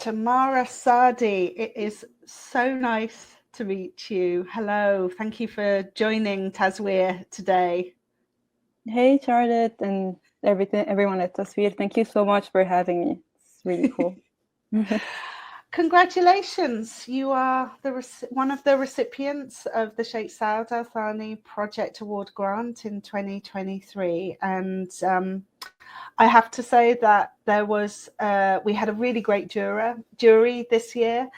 Tamara Saade, it is so nice to meet you. Hello, thank you for joining Tasweer today. Hey, Charlotte, and everyone at Tasweer. Thank you so much for having me. It's really cool. Congratulations, you are one of the recipients of the Sheikh Saoud Thani Project Award Grant in 2023, and I have to say that we had a really great jury this year.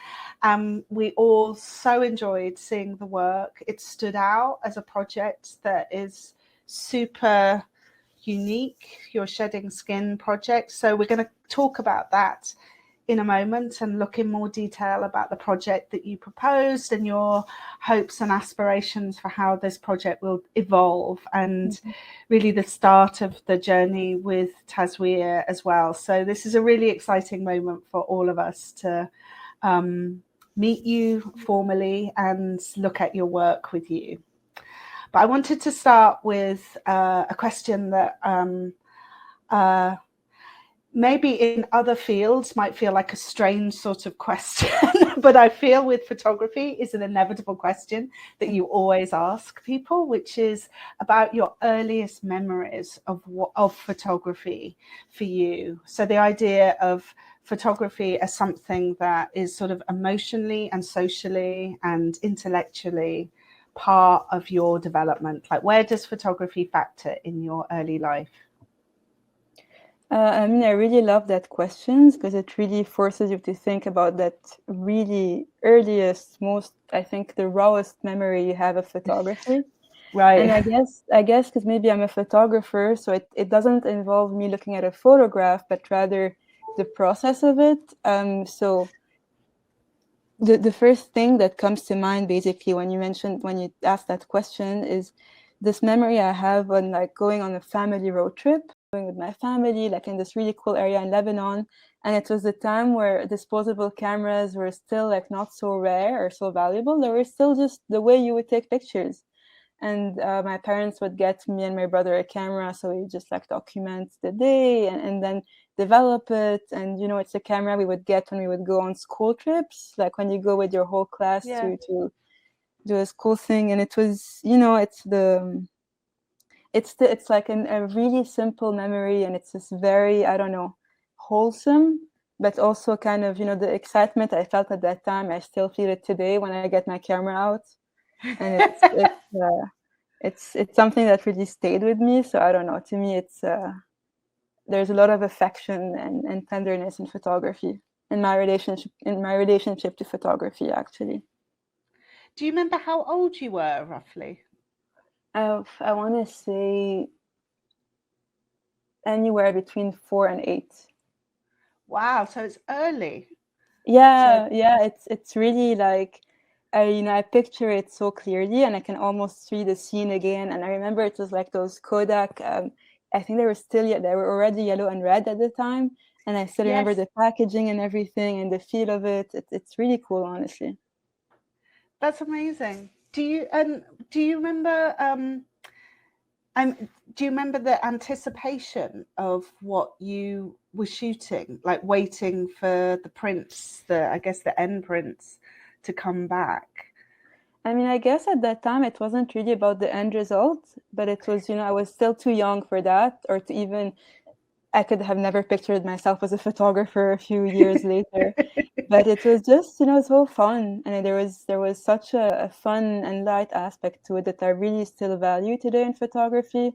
We all so enjoyed seeing the work. It stood out as a project that is super unique, your Shedding Skin project. So we're going to talk about that in a moment and look in more detail about the project that you proposed and your hopes and aspirations for how this project will evolve, and really the start of the journey with Tasweer as well. So this is a really exciting moment for all of us to meet you formally and look at your work with you. But I wanted to start with a question that maybe in other fields might feel like a strange sort of question, but I feel with photography is an inevitable question that you always ask people, which is about your earliest memories of photography for you. So the idea of photography as something that is sort of emotionally and socially and intellectually part of your development. Like, where does photography factor in your early life? I mean, I really love that question because it really forces you to think about that really earliest, most, I think, the rawest memory you have of photography. Right. And I guess because maybe I'm a photographer, so it doesn't involve me looking at a photograph, but rather the process of it. So the first thing that comes to mind, basically, when you asked that question, is this memory I have on like going on a family road trip, going with my family, like in this really cool area in Lebanon. And it was the time where disposable cameras were still like not so rare or so valuable. They were still just the way you would take pictures. And my parents would get me and my brother a camera, so we just like document the day and then develop it. And you know, it's a camera we would get when we would go on school trips, like when you go with your whole class to do a school thing. And it was, you know, it's like a really simple memory, and it's just very, I don't know, wholesome, but also kind of, you know, the excitement I felt at that time, I still feel it today when I get my camera out. And it's something that really stayed with me. So I don't know, to me it's there's a lot of affection and tenderness in photography, in my relationship to photography, actually. Do you remember how old you were roughly? I want to say anywhere between 4 and 8. Wow, so it's early. Yeah, it's really like, I picture it so clearly, and I can almost see the scene again. And I remember it was like those Kodak. I think they were already yellow and red at the time, and I still remember the packaging and everything and the feel of it. It's really cool, honestly. That's amazing. Do you remember? Do you remember the anticipation of what you were shooting, like waiting for the prints, the end prints, to come back? I mean, I guess at that time it wasn't really about the end result, but it was, I was still too young for that, or to even, I could have never pictured myself as a photographer a few years later. But it was just, so fun. And there was such a fun and light aspect to it that I really still value today in photography.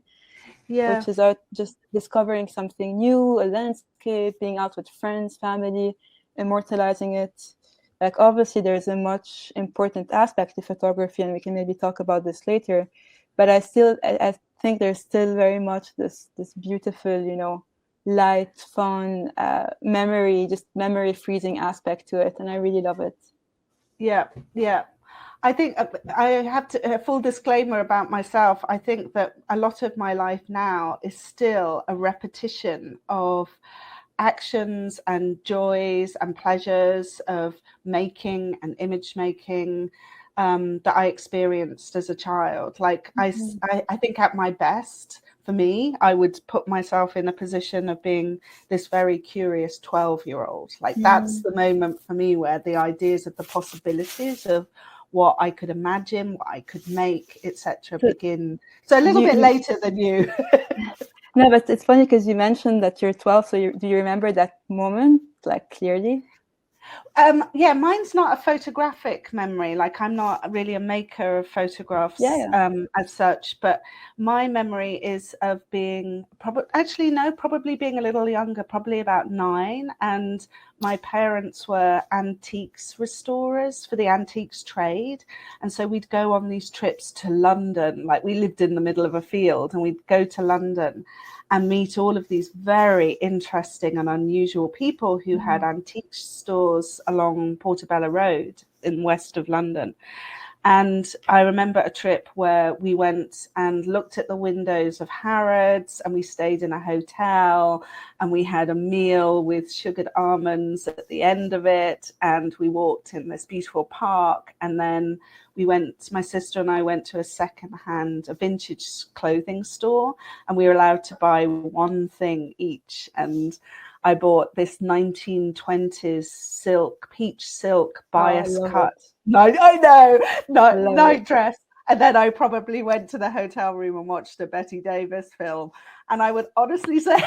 Yeah. Which is out just discovering something new, a landscape, being out with friends, family, immortalizing it. Like, obviously, there's a much important aspect to photography, and we can maybe talk about this later. But I think there's still very much this beautiful, light, fun, memory freezing aspect to it, and I really love it. Yeah. I think I have a full disclaimer about myself. I think that a lot of my life now is still a repetition of actions and joys and pleasures of making and image making. that I experienced as a child. Like I think at my best, for me, I would put myself in a position of being this very curious 12-year-old. Like that's the moment for me where the ideas of the possibilities of what I could imagine, what I could make, etc. begin. So a little bit later than you. No, but it's funny because you mentioned that you're 12. So do you remember that moment like clearly? Yeah, mine's not a photographic memory. Like I'm not really a maker of photographs as such, but my memory is of being probably being a little younger, probably about 9. And my parents were antiques restorers for the antiques trade. And so we'd go on these trips to London. Like we lived in the middle of a field and we'd go to London and meet all of these very interesting and unusual people who had antique stores along Portobello Road in west of London. And I remember a trip where we went and looked at the windows of Harrods, and we stayed in a hotel, and we had a meal with sugared almonds at the end of it, and we walked in this beautiful park, and then my sister and I went to a vintage clothing store, and we were allowed to buy one thing each. And I bought this 1920s peach silk bias cut. I know, night dress. And then I probably went to the hotel room and watched a Betty Davis film. And I would honestly say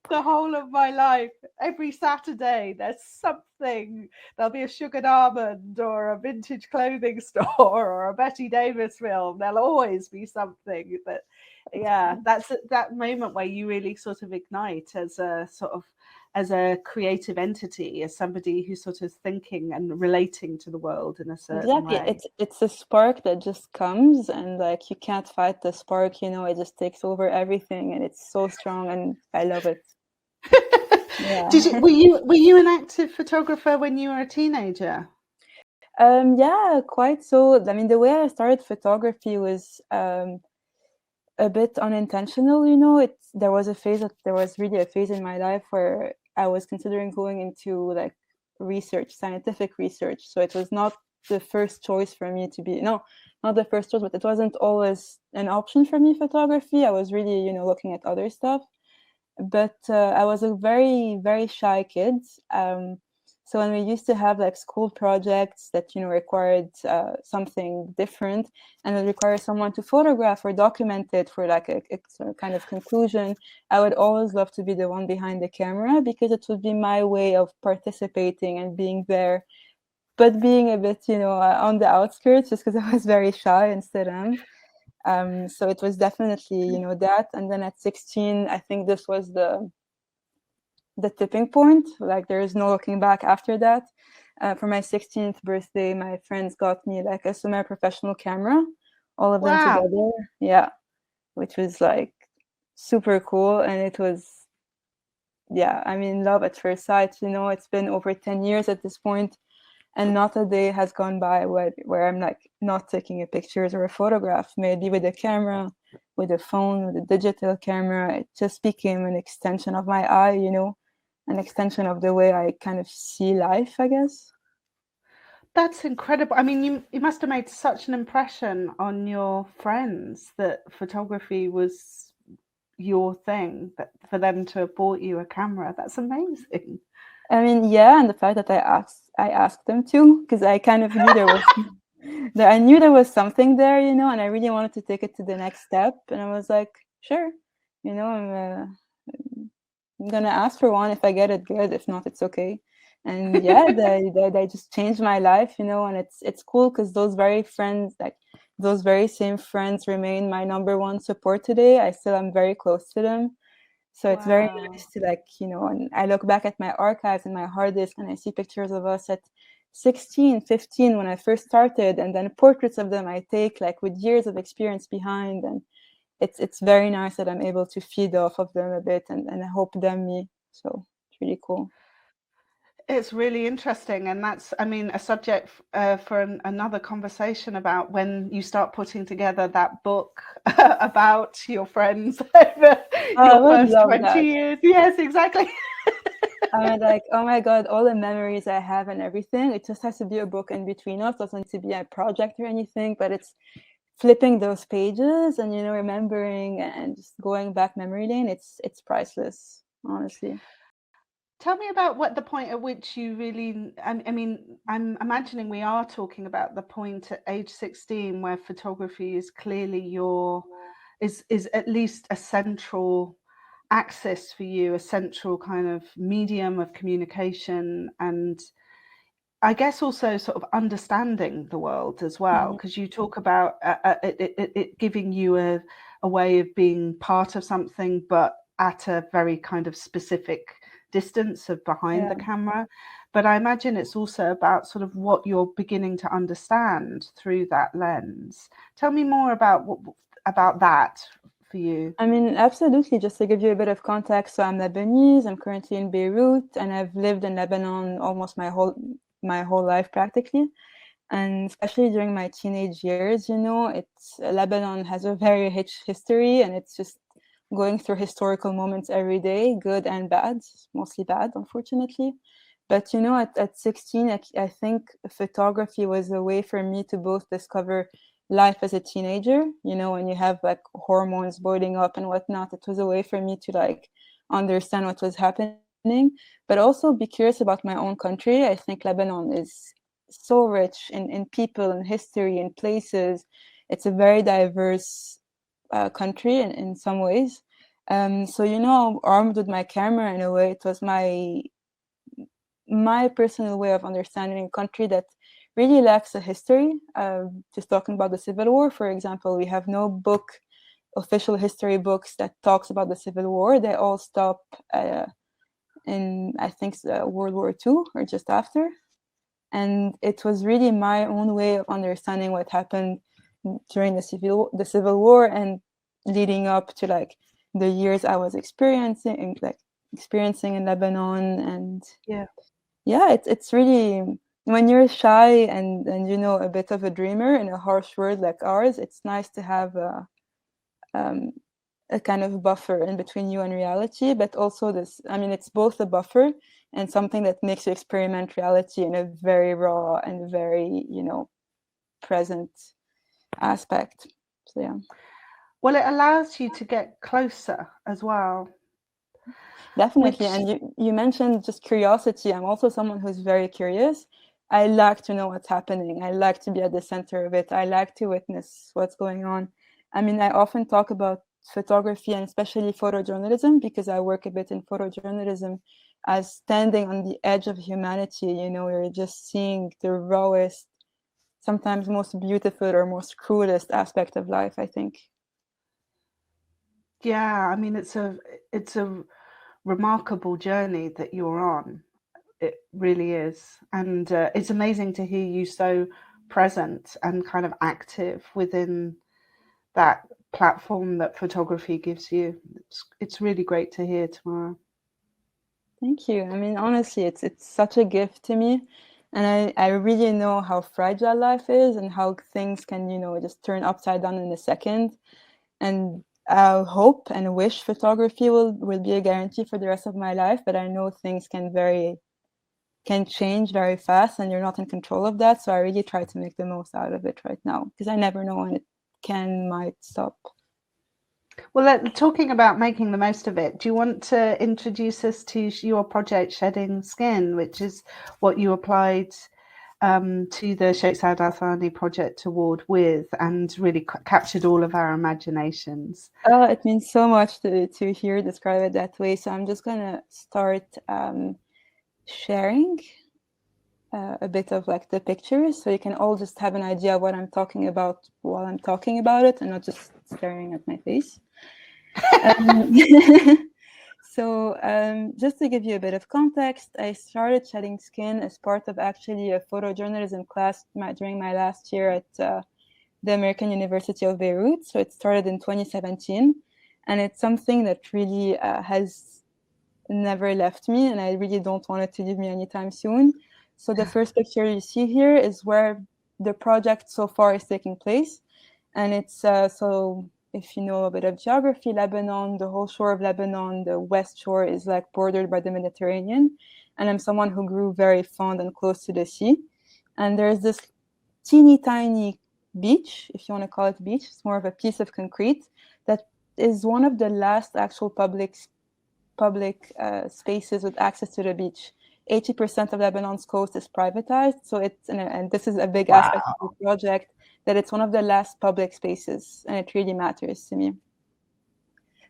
the whole of my life, every Saturday, there'll be a sugared almond or a vintage clothing store or a Betty Davis film. There'll always be something that's that moment where you really sort of ignite as a creative entity, as somebody who's sort of thinking and relating to the world in a certain way. It's a spark that just comes, and like you can't fight the spark, it just takes over everything, and it's so strong, and I love it. Yeah. Were you an active photographer when you were a teenager? Yeah, quite so. I mean, the way I started photography was a bit unintentional, there was really a phase in my life where I was considering going into like scientific research. So it was not the first choice for me not the first choice, but it wasn't always an option for me, photography. I was really, looking at other stuff. But I was a very, very shy kid. So when we used to have like school projects that, required something different, and it required someone to photograph or document it for like a kind of conclusion, I would always love to be the one behind the camera, because it would be my way of participating and being there, but being a bit, on the outskirts, just because I was very shy and still am. So it was definitely, that. And then at 16, I think this was the tipping point. Like there is no looking back after that. For my 16th birthday, my friends got me like a semi-professional camera, all of them together. Yeah, which was like super cool. And it was, love at first sight. It's been over 10 years at this point, and not a day has gone by where I'm like not taking a pictures or a photograph, maybe with a camera, with a phone, with a digital camera. It just became an extension of my eye, an extension of the way I kind of see life, I guess. That's incredible. I mean, you must have made such an impression on your friends that photography was your thing, that for them to have bought you a camera. That's amazing. I mean, yeah, and the fact that I asked them to, because I kind of knew there was something there, and I really wanted to take it to the next step. And I was like, sure, I'm gonna ask for one. If I get it, good. If not, it's okay. And yeah, they just changed my life, and it's cool because those very same friends remain my number one support today. I still am very close to them. So it's very nice to and I look back at my archives and my hard disk, and I see pictures of us at 16, 15 when I first started, and then portraits of them I take like with years of experience behind, and it's very nice that I'm able to feed off of them a bit and I hope them me. So it's really cool. It's really interesting, and that's, a subject for another conversation about when you start putting together that book about your friends over your first 20 years. Yes, exactly. I'm like, oh my God, all the memories I have and everything. It just has to be a book in between us. Doesn't need to be a project or anything, but it's flipping those pages and, remembering and just going back memory lane. It's priceless, honestly. Tell me about what the point at which you really, I mean, I'm imagining we are talking about the point at age 16 where photography is clearly is at least a central axis for you, a central kind of medium of communication, and I guess also sort of understanding the world as well, because you talk about it giving you a way of being part of something, but at a very kind of specific distance of behind the camera. But I imagine it's also about sort of what you're beginning to understand through that lens. Tell me more about that for you. I mean, absolutely. Just to give you a bit of context, so I'm Lebanese. I'm currently in Beirut, and I've lived in Lebanon almost my whole life practically. And especially during my teenage years, Lebanon has a very rich history, and it's just going through historical moments every day, good and bad, mostly bad, unfortunately. But, at 16, I think photography was a way for me to both discover life as a teenager, when you have like hormones boiling up and whatnot. It was a way for me to like understand what was happening, but also be curious about my own country. I think Lebanon is so rich in people and history and places. It's a very diverse country in some ways. So, armed with my camera in a way, it was my personal way of understanding a country that really lacks a history. Just talking about the Civil War, for example, we have no official history books that talks about the Civil War. They all stop in, I think, World War II or just after. And it was really my own way of understanding what happened during the Civil War and leading up to like the years I was experiencing in Lebanon. And it's really, when you're shy and a bit of a dreamer in a harsh world like ours, it's nice to have a kind of buffer in between you and reality, but also it's both a buffer and something that makes you experiment reality in a very raw and very, present aspect. So, yeah. Well, it allows you to get closer as well. Definitely. And you mentioned just curiosity. I'm also someone who's very curious. I like to know what's happening. I like to be at the center of it. I like to witness what's going on. I mean, I often talk about photography and especially photojournalism because I work a bit in photojournalism as standing on the edge of humanity. You're just seeing the rawest, sometimes most beautiful or most cruelest aspect of life, I think. Yeah, I mean, it's a remarkable journey that you're on. It really is. And it's amazing to hear you so present and kind of active within that platform that photography gives you. It's really great to hear, Tamara. Thank you. I mean, honestly, it's such a gift to me. And I really know how fragile life is and how things can, just turn upside down in a second. And I hope and wish photography will be a guarantee for the rest of my life, but I know things can change very fast and you're not in control of that. So I really try to make the most out of it right now because I never know when it might stop. Well, talking about making the most of it, do you want to introduce us to your project Shedding Skin, which is what you applied to the Sheikh Saoud Thani Project Award with and really captured all of our imaginations? It means so much to hear describe it that way. So I'm just going to start sharing a bit of like the pictures so you can all just have an idea of what I'm talking about while I'm talking about it and not just staring at my face. So just to give you a bit of context, I started Shedding Skin as part of actually a photojournalism class during my last year at the American University of Beirut. So it started in 2017 and it's something that really has never left me and I really don't want it to leave me anytime soon. So the first picture you see here is where the project so far is taking place. And it's so if you know a bit of geography, Lebanon, the whole shore of Lebanon, the west shore is like bordered by the Mediterranean. And I'm someone who grew very fond and close to the sea. And there's this teeny tiny beach, if you want to call it beach. It's more of a piece of concrete that is one of the last actual public spaces with access to the beach. 80% of Lebanon's coast is privatized. So it's, and this is a big aspect of the project, that it's one of the last public spaces, and it really matters to me.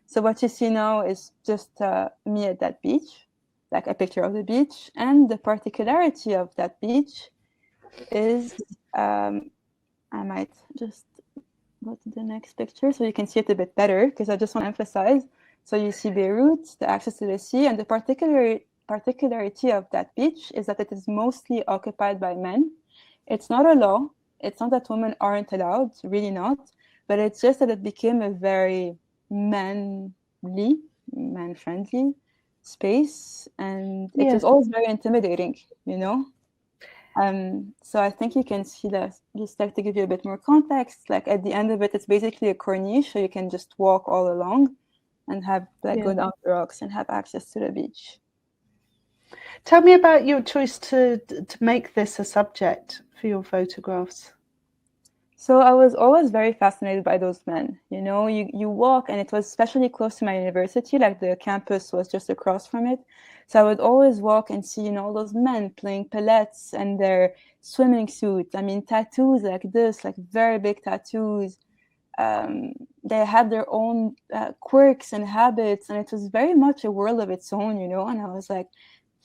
So what you see now is just me at that beach, like a picture of the beach. And the particularity of that beach is, I might just go to the next picture so you can see it a bit better, because I just want to emphasize. So you see Beirut, the access to the sea, and the particularity of that beach is that it is mostly occupied by men. It's not a law. It's not that women aren't allowed, really not, but it's just that it became a very man-friendly space, and it was always very intimidating, you know? So I think you can see that, just like to give you a bit more context, like at the end of it, it's basically a corniche, so you can just walk all along and have go down the rocks and have access to the beach. Tell me about your choice to make this a subject for your photographs. So I was always very fascinated by those men. You know, you walk, and it was especially close to my university, like the campus was just across from it. So I would always walk and see, you know, those men playing palettes and their swimming suits. I mean, tattoos like this, like very big tattoos. They had their own quirks and habits, and it was very much a world of its own, you know, and I was like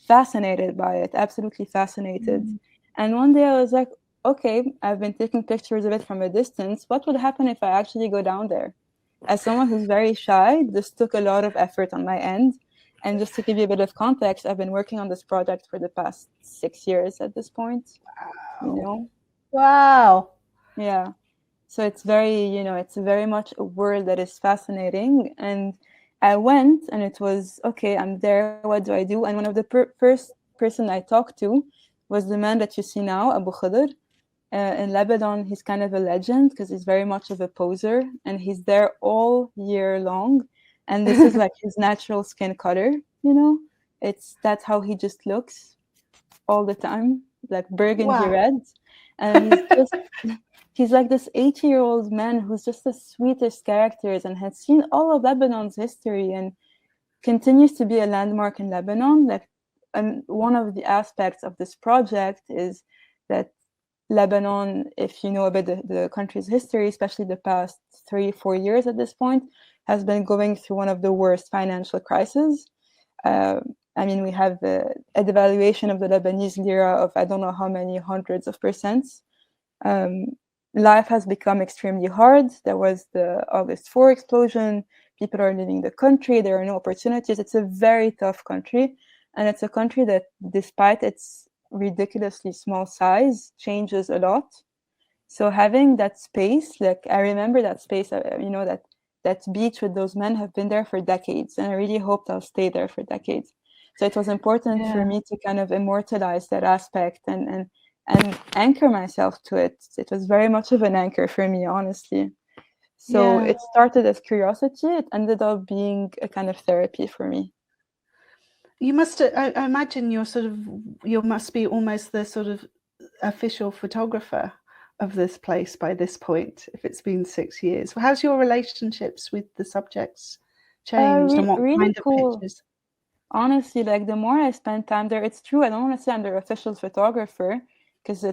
fascinated by it, absolutely fascinated. And one day I was like, okay, I've been taking pictures of it from a distance. What would happen if I actually go down there? As someone who's very shy, this took a lot of effort on my end. And just to give you a bit of context, I've been working on this project for the past 6 years at this point. Wow. You know? Wow. Yeah. So it's very, you know, it's very much a world that is fascinating. And I went, and it was, okay, I'm there, what do I do? And one of the first person I talked to was the man that you see now, Abu Khadr. In Lebanon, he's kind of a legend because he's very much of a poser, and he's there all year long. And this is like his natural skin color, you know? That's how he just looks all the time, like burgundy red. And he's like this 80-year-old man who's just the sweetest characters and has seen all of Lebanon's history and continues to be a landmark in Lebanon. Like, and one of the aspects of this project is that Lebanon, if you know about the country's history, especially the past 3-4 years at this point, has been going through one of the worst financial crises. I mean, we have a devaluation of the Lebanese lira of I don't know how many hundreds of percents. Life has become extremely hard. There was the August 4 explosion. People are leaving the country. There are no opportunities. It's a very tough country. And it's a country that, despite its ridiculously small size, changes a lot. So having that space, like I remember that space, you know, that beach with those men have been there for decades. And I really hoped I'll stay there for decades. So it was important for me to kind of immortalize that aspect and anchor myself to it. It was very much of an anchor for me, honestly. So it started as curiosity. It ended up being a kind of therapy for me. You must, I imagine you must be almost the sort of official photographer of this place by this point, if it's been 6 years. How's your relationships with the subjects changed, and what really kind cool. of pictures? Honestly, like the more I spend time there, it's true, I don't want to say I'm the official photographer, because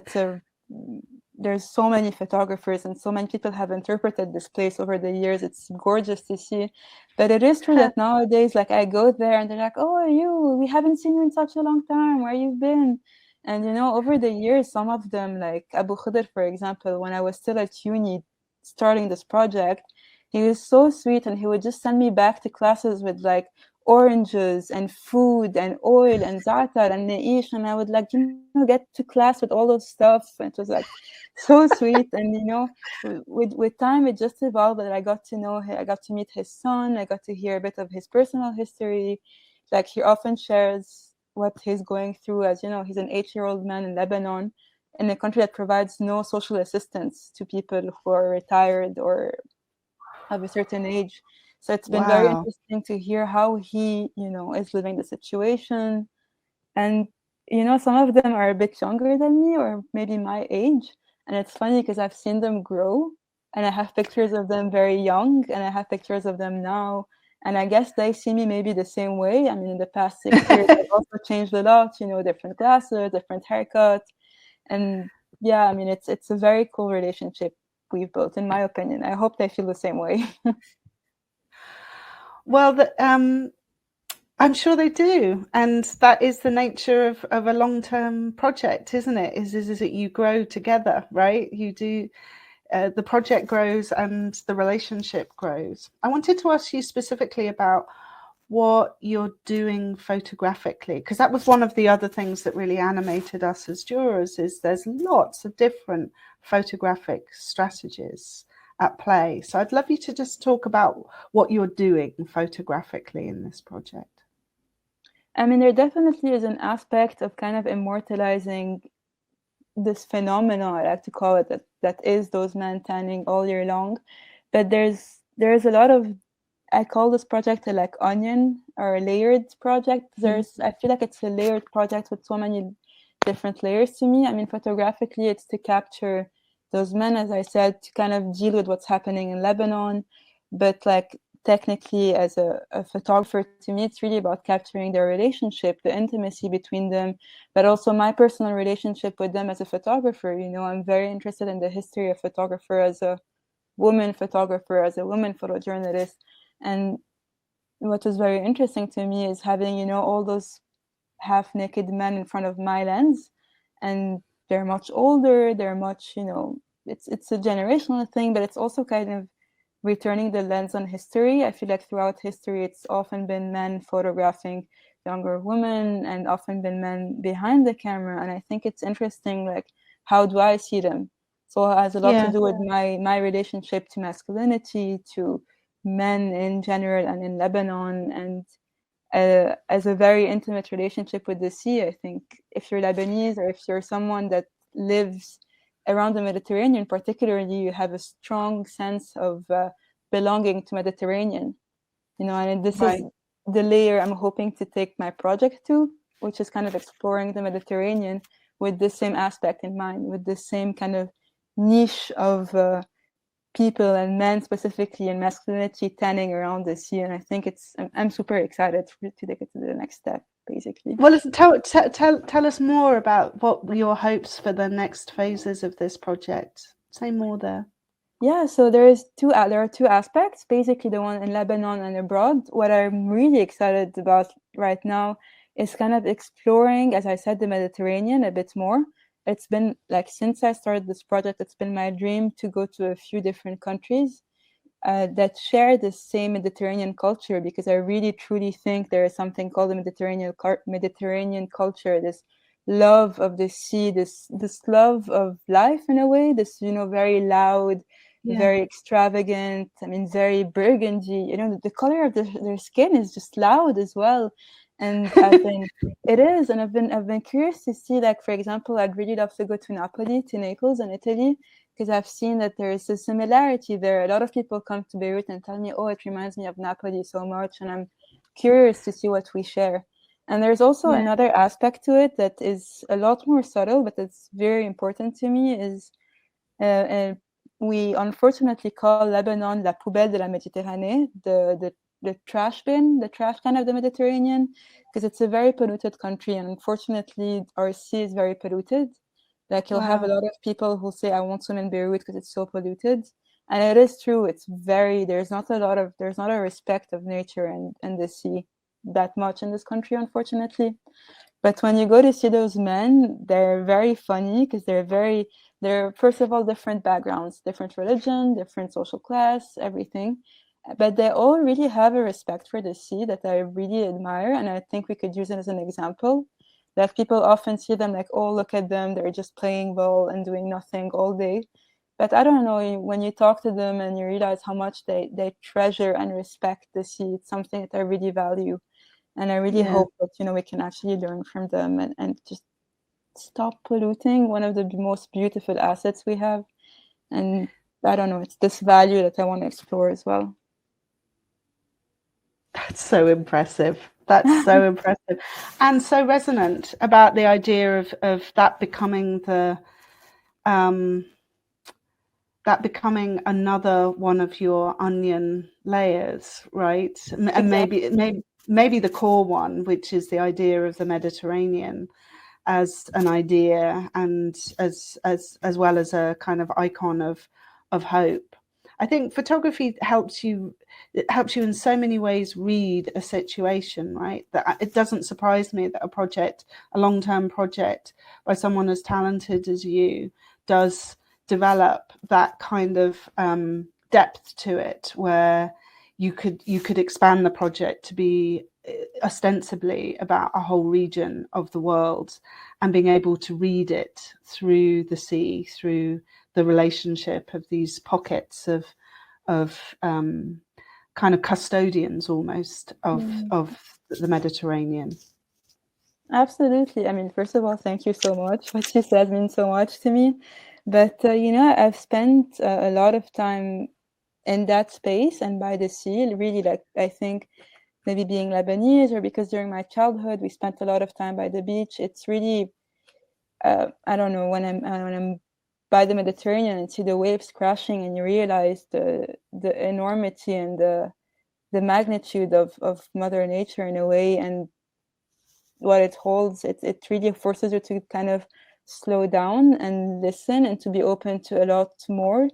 there's so many photographers and so many people have interpreted this place over the years. It's gorgeous to see. But it is true that nowadays, like I go there and they're like, oh, we haven't seen you in such a long time, where you've been? And, you know, over the years, some of them, like Abu Khadr, for example, when I was still at uni starting this project, he was so sweet, and he would just send me back to classes with like oranges and food and oil and za'atar and naish, and I would like, you know, get to class with all those stuff. And it was like so sweet. And, you know, with time it just evolved, that I got to know him, I got to meet his son, I got to hear a bit of his personal history. Like he often shares what he's going through, as you know, he's an 8-year-old man in Lebanon, in a country that provides no social assistance to people who are retired or of a certain age. So it's been very interesting to hear how he, is living the situation. And, some of them are a bit younger than me or maybe my age. And it's funny because I've seen them grow, and I have pictures of them very young, and I have pictures of them now. And I guess they see me maybe the same way. I mean, in the past 6 years, I've also changed a lot, different glasses, different haircut. And yeah, I mean, it's a very cool relationship we've built, in my opinion. I hope they feel the same way. Well, I'm sure they do. And that is the nature of a long-term project, isn't it? Is that you grow together, right? You do. The project grows and the relationship grows. I wanted to ask you specifically about what you're doing photographically, because that was one of the other things that really animated us as jurors, is there's lots of different photographic strategies at play. So I'd love you to just talk about what you're doing photographically in this project. I mean, there definitely is an aspect of kind of immortalizing this phenomenon, I like to call it, that is those men tanning all year long. But there's a lot of, I call this project a like onion or a layered project. I feel like it's a layered project with so many different layers to me. I mean, photographically, it's to capture those men, as I said, to kind of deal with what's happening in Lebanon. But like technically, as a photographer, to me, it's really about capturing their relationship, the intimacy between them, but also my personal relationship with them as a photographer. I'm very interested in the history of photographer as a woman photographer, as a woman photojournalist. And what was very interesting to me is having, all those half-naked men in front of my lens, and they're much older, they're much, it's a generational thing, but it's also kind of returning the lens on history. I feel like throughout history, it's often been men photographing younger women and often been men behind the camera. And I think it's interesting, like, how do I see them? So it has a lot to do with my relationship to masculinity, to men in general and in Lebanon, and as a very intimate relationship with the sea. I think if you're Lebanese or if you're someone that lives around the Mediterranean, particularly, you have a strong sense of belonging to Mediterranean, and this is the layer I'm hoping to take my project to, which is kind of exploring the Mediterranean with the same aspect in mind, with the same kind of niche of people and men specifically and masculinity tanning around the sea. And I think I'm super excited to take it to the next step, basically. Well, tell us more about what your hopes for the next phases of this project. Say more there. Yeah, so there are two aspects, basically the one in Lebanon and abroad. What I'm really excited about right now is kind of exploring, as I said, the Mediterranean a bit more. It's been like, since I started this project, it's been my dream to go to a few different countries that share the same Mediterranean culture, because I really truly think there is something called the Mediterranean culture, this love of the sea, this love of life in a way, this, very loud, very extravagant, I mean, very burgundy, the color of their skin is just loud as well. And I've been curious to see, like, for example, I'd really love to go to Naples in Italy, because I've seen that there is a similarity there. A lot of people come to Beirut and tell me, oh, it reminds me of Napoli so much, and I'm curious to see what we share. And there's also another aspect to it that is a lot more subtle, but it's very important to me, is we unfortunately call Lebanon la poubelle de la Méditerranée, the trash bin, the trash can of the Mediterranean, because it's a very polluted country, and unfortunately our sea is very polluted. Like, you'll have a lot of people who say, I won't swim in Beirut because it's so polluted. And it is true, there's not a respect of nature and the sea that much in this country, unfortunately. But when you go to see those men, they're very funny, because they're first of all different backgrounds, different religion, different social class, everything. But they all really have a respect for the sea that I really admire, and I think we could use it as an example. That people often see them like, oh, look at them, they're just playing ball and doing nothing all day. But I don't know, when you talk to them and you realize how much they treasure and respect the sea, it's something that I really value. And I really hope that, we can actually learn from them and just stop polluting one of the most beautiful assets we have. And I don't know, it's this value that I want to explore as well. That's so impressive. That's so impressive, and so resonant about the idea of that becoming the that becoming another one of your onion layers, right? And Exactly. maybe the core one, which is the idea of the Mediterranean as an idea, and as well as a kind of icon of hope. I think photography helps you in so many ways read a situation, right? That it doesn't surprise me that a long-term project by someone as talented as you does develop that kind of depth to it, where you could expand the project to be ostensibly about a whole region of the world, and being able to read it through the sea, through the relationship of these pockets of kind of custodians almost of the Mediterranean. Absolutely. I mean, first of all, thank you so much. What you said means so much to me. But, I've spent a lot of time in that space and by the sea, really, like, I think maybe being Lebanese, or because during my childhood, we spent a lot of time by the beach. It's really, I don't know, when I'm by the Mediterranean and see the waves crashing, and you realize the enormity and the magnitude of Mother Nature in a way, and what it holds, it really forces you to kind of slow down and listen, and to be open to a lot more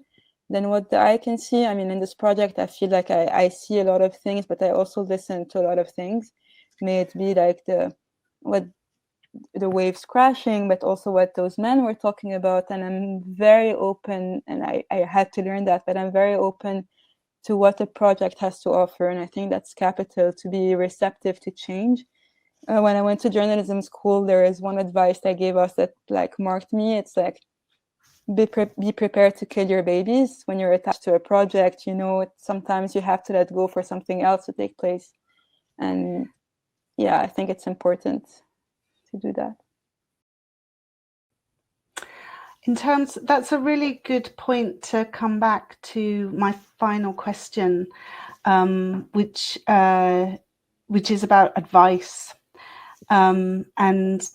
than what the eye can see. I mean, in this project, I feel like I see a lot of things, but I also listen to a lot of things. May it be like the waves crashing, but also what those men were talking about. And I'm very open, and I had to learn that, but I'm very open to what a project has to offer. And I think that's capital, to be receptive to change. When I went to journalism school, there is one advice they gave us that like marked me. It's like, be prepared to kill your babies when you're attached to a project. Sometimes you have to let go for something else to take place. And yeah, I think it's important to do that. That's a really good point to come back to my final question, which is about advice, and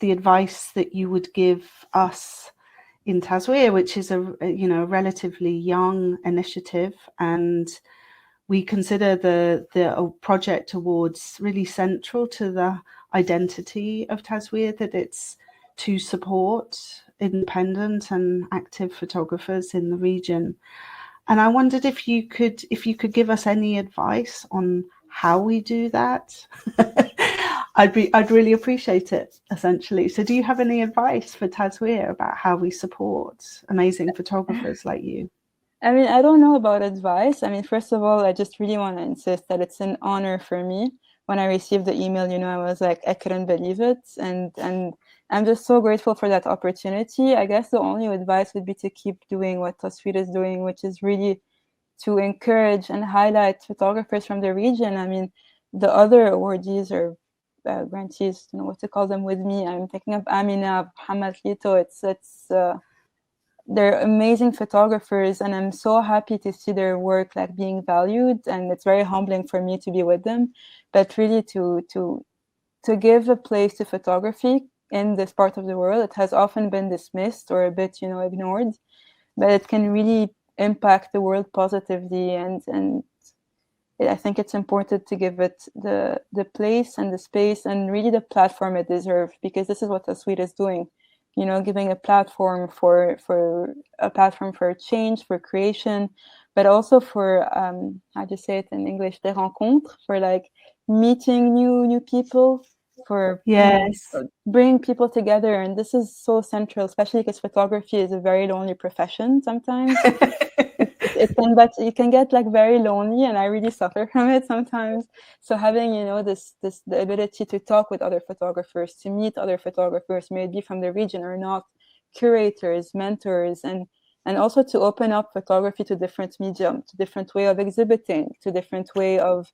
the advice that you would give us in Taswir, which is a relatively young initiative, and we consider the project awards really central to the identity of Taswir, that it's to support independent and active photographers in the region. And I wondered if you could give us any advice on how we do that. I'd really appreciate it, essentially. So do you have any advice for Taswir about how we support amazing photographers like you? I mean, I don't know about advice. I mean, first of all, I just really want to insist that it's an honor for me. When I received the email, I was like, I couldn't believe it. And I'm just so grateful for that opportunity. I guess the only advice would be to keep doing what Taswir is doing, which is really to encourage and highlight photographers from the region. I mean, the other awardees or grantees, what to call them with me. I'm thinking of Amina, Muhammad Lito. They're amazing photographers, and I'm so happy to see their work like being valued, and it's very humbling for me to be with them. But really to give a place to photography in this part of the world, it has often been dismissed or a bit, ignored, but it can really impact the world positively, and I think it's important to give it the place and the space and really the platform it deserves, because this is what Taswir is doing. Giving a platform for change, for creation, but also for how do you say it in English, des rencontres, for like meeting new people, for bringing people together. And this is so central, especially because photography is a very lonely profession sometimes. But you can get like very lonely, and I really suffer from it sometimes. So having the ability to talk with other photographers, to meet other photographers, maybe from the region or not, curators, mentors, and also to open up photography to different medium, to different way of exhibiting, to different way of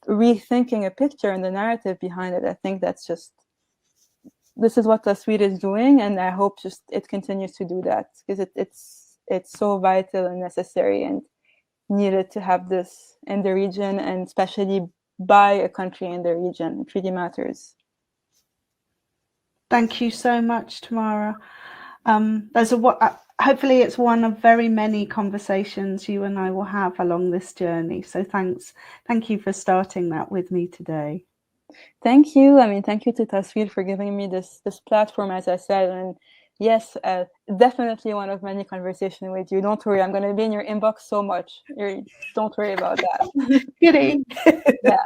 rethinking a picture and the narrative behind it. I think this is what Taswir is doing, and I hope just it continues to do that, because it's so vital and necessary and needed to have this in the region, and especially by a country in the region. It really matters. Thank you so much, Tamara. Hopefully it's one of very many conversations you and I will have along this journey. So thank you for starting that with me today. Thank you. I mean, thank you to تصوير for giving me this platform, as I said. And yes, definitely one of many conversations with you. Don't worry, I'm going to be in your inbox so much. Don't worry about that. Kidding. Yeah.